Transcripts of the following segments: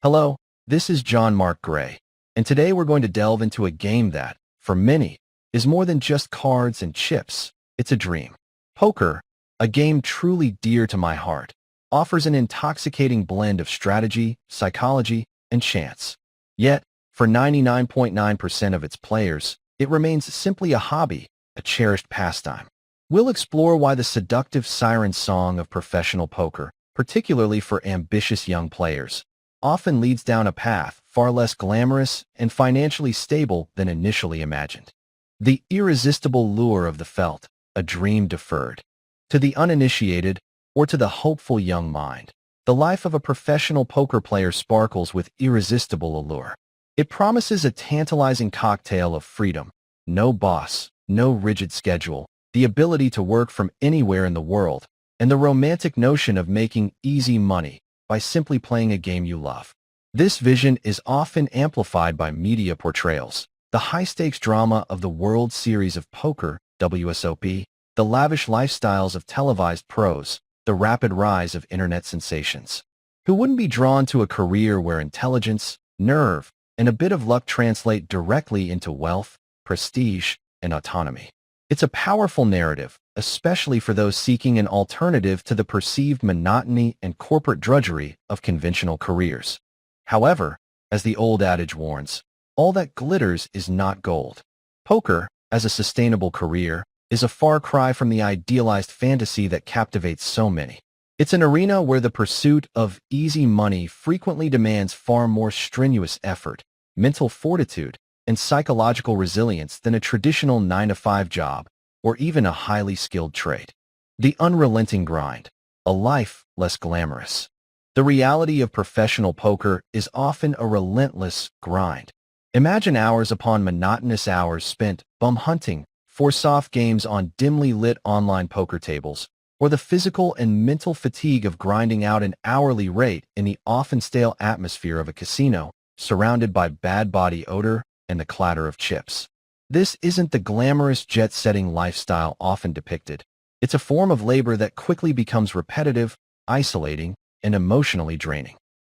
Hello, this is John Mark Gray, and today we're going to delve into a game that, for many, is more than just cards and chips. It's a dream. Poker, a game truly dear to my heart, offers an intoxicating blend of strategy, psychology, and chance. Yet, for 99.9% of its players, it remains simply a hobby, a cherished pastime. We'll explore why the seductive siren song of professional poker, particularly for ambitious young players, often leads down a path far less glamorous and financially stable than initially imagined. The irresistible lure of the felt, a dream deferred. To the uninitiated, or to the hopeful young mind, the life of a professional poker player sparkles with irresistible allure. It promises a tantalizing cocktail of freedom, no boss, no rigid schedule, the ability to work from anywhere in the world, and the romantic notion of making easy money by simply playing a game you love. This vision is often amplified by media portrayals, the high-stakes drama of the World Series of Poker, WSOP, the lavish lifestyles of televised pros, the rapid rise of internet sensations. Who wouldn't be drawn to a career where intelligence, nerve, and a bit of luck translate directly into wealth, prestige, and autonomy? It's a powerful narrative, especially for those seeking an alternative to the perceived monotony and corporate drudgery of conventional careers. However, as the old adage warns, all that glitters is not gold. Poker, as a sustainable career, is a far cry from the idealized fantasy that captivates so many. It's an arena where the pursuit of easy money frequently demands far more strenuous effort, mental fortitude, and psychological resilience than a traditional 9-to-5 job or even a highly skilled trade. The unrelenting grind, a life less glamorous. The reality of professional poker is often a relentless grind. Imagine hours upon monotonous hours spent bum hunting for soft games on dimly lit online poker tables, or the physical and mental fatigue of grinding out an hourly rate in the often stale atmosphere of a casino, surrounded by bad body odor and the clatter of chips. This isn't the glamorous jet-setting lifestyle often depicted. It's a form of labor that quickly becomes repetitive, isolating, and emotionally draining.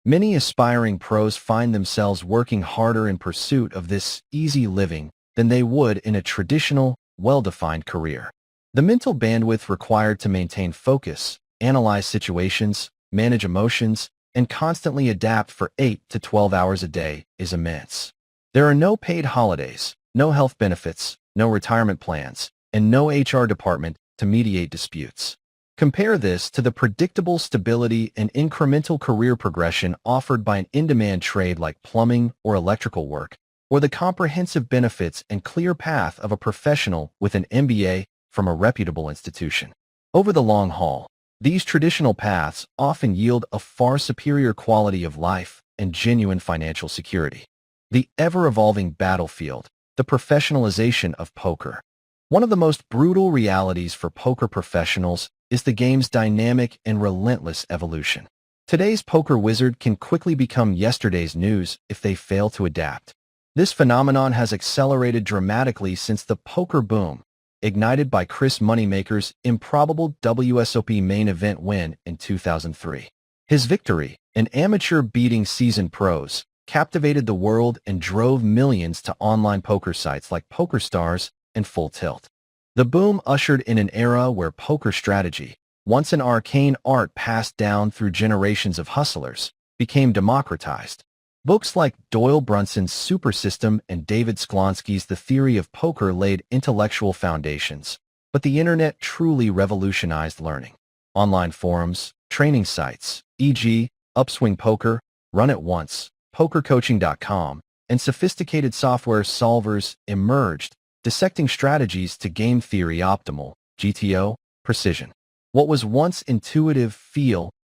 Many aspiring pros find themselves working harder in pursuit of this easy living than they would in a traditional, well-defined career. The mental bandwidth required to maintain focus, analyze situations, manage emotions, and constantly adapt for 8 to 12 hours a day is immense. There are no paid holidays, no health benefits, no retirement plans, and no HR department to mediate disputes. Compare this to the predictable stability and incremental career progression offered by an in-demand trade like plumbing or electrical work, or the comprehensive benefits and clear path of a professional with an MBA from a reputable institution. Over the long haul, these traditional paths often yield a far superior quality of life and genuine financial security. The ever-evolving battlefield, the professionalization of poker. One of the most brutal realities for poker professionals is the game's dynamic and relentless evolution. Today's poker wizard can quickly become yesterday's news if they fail to adapt. This phenomenon has accelerated dramatically since the poker boom, ignited by Chris Moneymaker's improbable WSOP main event win in 2003. His victory, an amateur beating seasoned pros, captivated the world and drove millions to online poker sites like PokerStars and Full Tilt. The boom ushered in an era where poker strategy, once an arcane art passed down through generations of hustlers, became democratized. Books like Doyle Brunson's Super System and David Sklonsky's The Theory of Poker laid intellectual foundations, but the internet truly revolutionized learning. Online forums, training sites, e.g., Upswing Poker, Run It Once, PokerCoaching.com, and sophisticated software solvers emerged, dissecting strategies to game theory optimal, GTO, precision. What was once intuitive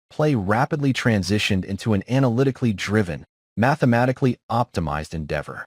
play rapidly transitioned into an analytically driven, mathematically optimized endeavor.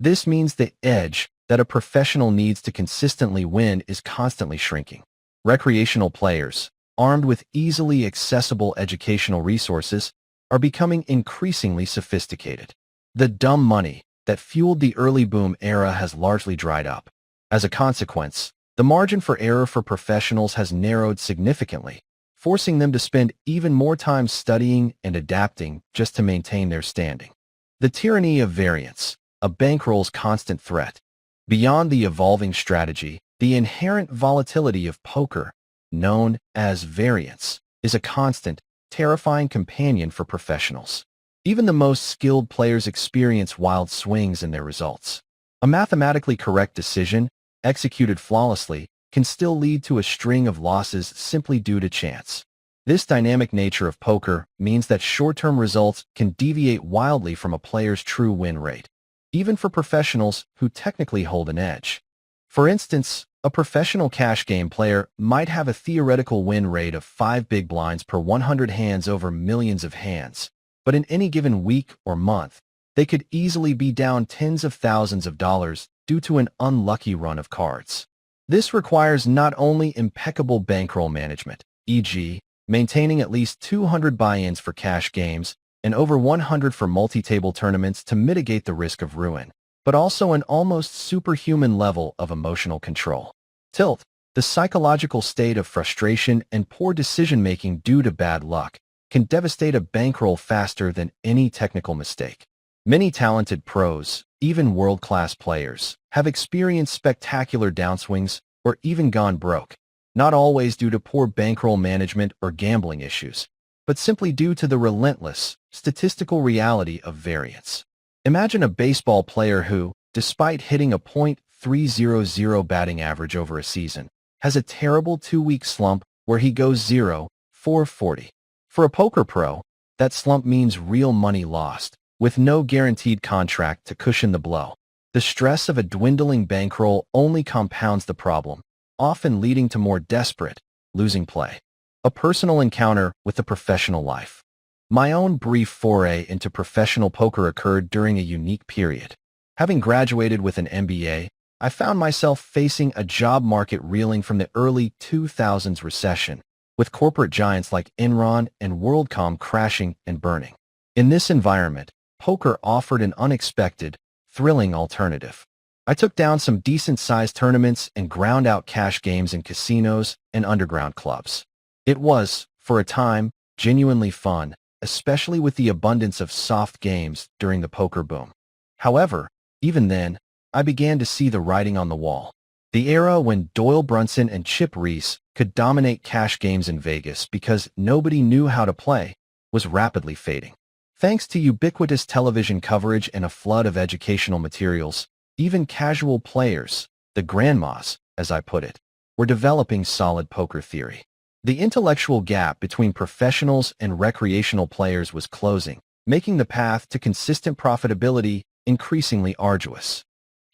This means the edge that a professional needs to consistently win is constantly shrinking. Recreational players, armed with easily accessible educational resources, are becoming increasingly sophisticated. The dumb money that fueled the early boom era has largely dried up. As a consequence, the margin for error for professionals has narrowed significantly, forcing them to spend even more time studying and adapting just to maintain their standing. The tyranny of variance, a bankroll's constant threat. Beyond the evolving strategy, the inherent volatility of poker, known as variance, is a constant, terrifying companion for professionals. Even the most skilled players experience wild swings in their results. A mathematically correct decision, executed flawlessly, can still lead to a string of losses simply due to chance. This dynamic nature of poker means that short-term results can deviate wildly from a player's true win rate, even for professionals who technically hold an edge. For instance, a professional cash game player might have a theoretical win rate of 5 big blinds per 100 hands over millions of hands, but in any given week or month, they could easily be down tens of thousands of dollars due to an unlucky run of cards. This requires not only impeccable bankroll management, e.g., maintaining at least 200 buy-ins for cash games and over 100 for multi-table tournaments to mitigate the risk of ruin, but also an almost superhuman level of emotional control. Tilt, the psychological state of frustration and poor decision-making due to bad luck, can devastate a bankroll faster than any technical mistake. Many talented pros, even world-class players, have experienced spectacular downswings or even gone broke, not always due to poor bankroll management or gambling issues, but simply due to the relentless, statistical reality of variance. Imagine a baseball player who, despite hitting a .300 batting average over a season, has a terrible 2-week slump where he goes 0-440. For a poker pro, that slump means real money lost, with no guaranteed contract to cushion the blow. The stress of a dwindling bankroll only compounds the problem, often leading to more desperate, losing play. A personal encounter with the professional life. My own brief foray into professional poker occurred during a unique period. Having graduated with an MBA, I found myself facing a job market reeling from the early 2000s recession, with corporate giants like Enron and WorldCom crashing and burning. In this environment, poker offered an unexpected, thrilling alternative. I took down some decent-sized tournaments and ground out cash games in casinos and underground clubs. It was, for a time, genuinely fun, especially with the abundance of soft games during the poker boom. However, even then, I began to see the writing on the wall. The era when Doyle Brunson and Chip Reese could dominate cash games in Vegas because nobody knew how to play was rapidly fading. Thanks to ubiquitous television coverage and a flood of educational materials, even casual players, the grandmas, as I put it, were developing solid poker theory. The intellectual gap between professionals and recreational players was closing, making the path to consistent profitability increasingly arduous.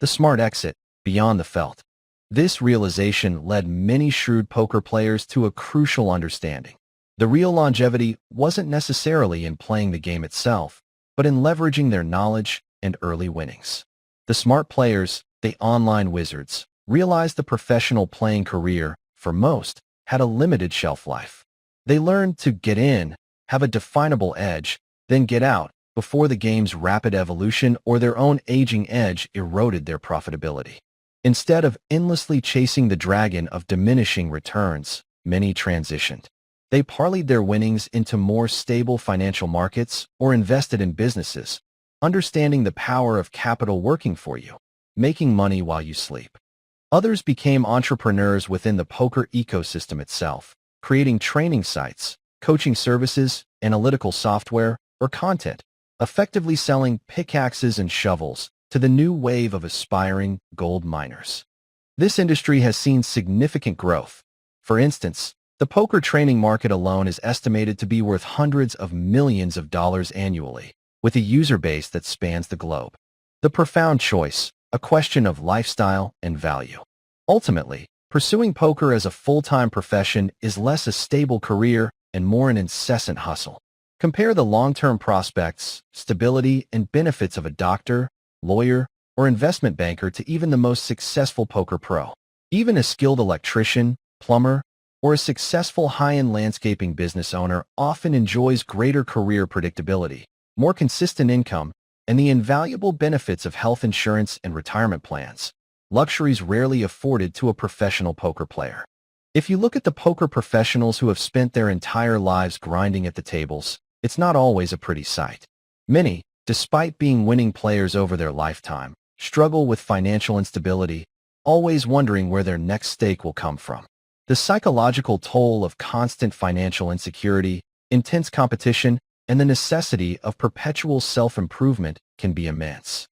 The smart exit, beyond the felt. This realization led many shrewd poker players to a crucial understanding. The real longevity wasn't necessarily in playing the game itself, but in leveraging their knowledge and early winnings. The smart players, the online wizards, realized the professional playing career, for most, had a limited shelf life. They learned to get in, have a definable edge, then get out, before the game's rapid evolution or their own aging edge eroded their profitability. Instead of endlessly chasing the dragon of diminishing returns, many transitioned. They parlayed their winnings into more stable financial markets or invested in businesses, understanding the power of capital working for you, making money while you sleep. Others became entrepreneurs within the poker ecosystem itself, creating training sites, coaching services, analytical software, or content, effectively selling pickaxes and shovels to the new wave of aspiring gold miners. This industry has seen significant growth. For instance, the poker training market alone is estimated to be worth hundreds of millions of dollars annually, with a user base that spans the globe. The profound choice, a question of lifestyle and value. Ultimately, pursuing poker as a full-time profession is less a stable career and more an incessant hustle. Compare the long-term prospects, stability, and benefits of a doctor, lawyer, or investment banker to even the most successful poker pro. Even a skilled electrician, plumber, or a successful high-end landscaping business owner often enjoys greater career predictability, more consistent income, and the invaluable benefits of health insurance and retirement plans, luxuries rarely afforded to a professional poker player. If you look at the poker professionals who have spent their entire lives grinding at the tables, it's not always a pretty sight. Many, despite being winning players over their lifetime, struggle with financial instability, always wondering where their next stake will come from. The psychological toll of constant financial insecurity, intense competition, and the necessity of perpetual self-improvement can be immense.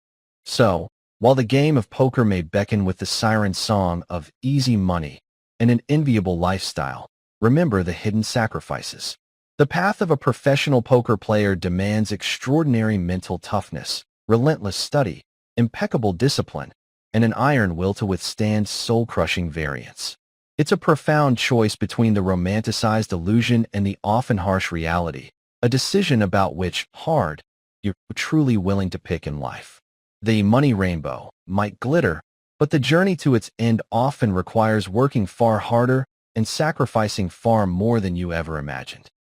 So, while the game of poker may beckon with the siren song of easy money and an enviable lifestyle, remember the hidden sacrifices. The path of a professional poker player demands extraordinary mental toughness, relentless study, impeccable discipline, and an iron will to withstand soul-crushing variance. It's a profound choice between the romanticized illusion and the often harsh reality, a decision about which hard you're truly willing to pick in life. The money rainbow might glitter, but the journey to its end often requires working far harder and sacrificing far more than you ever imagined.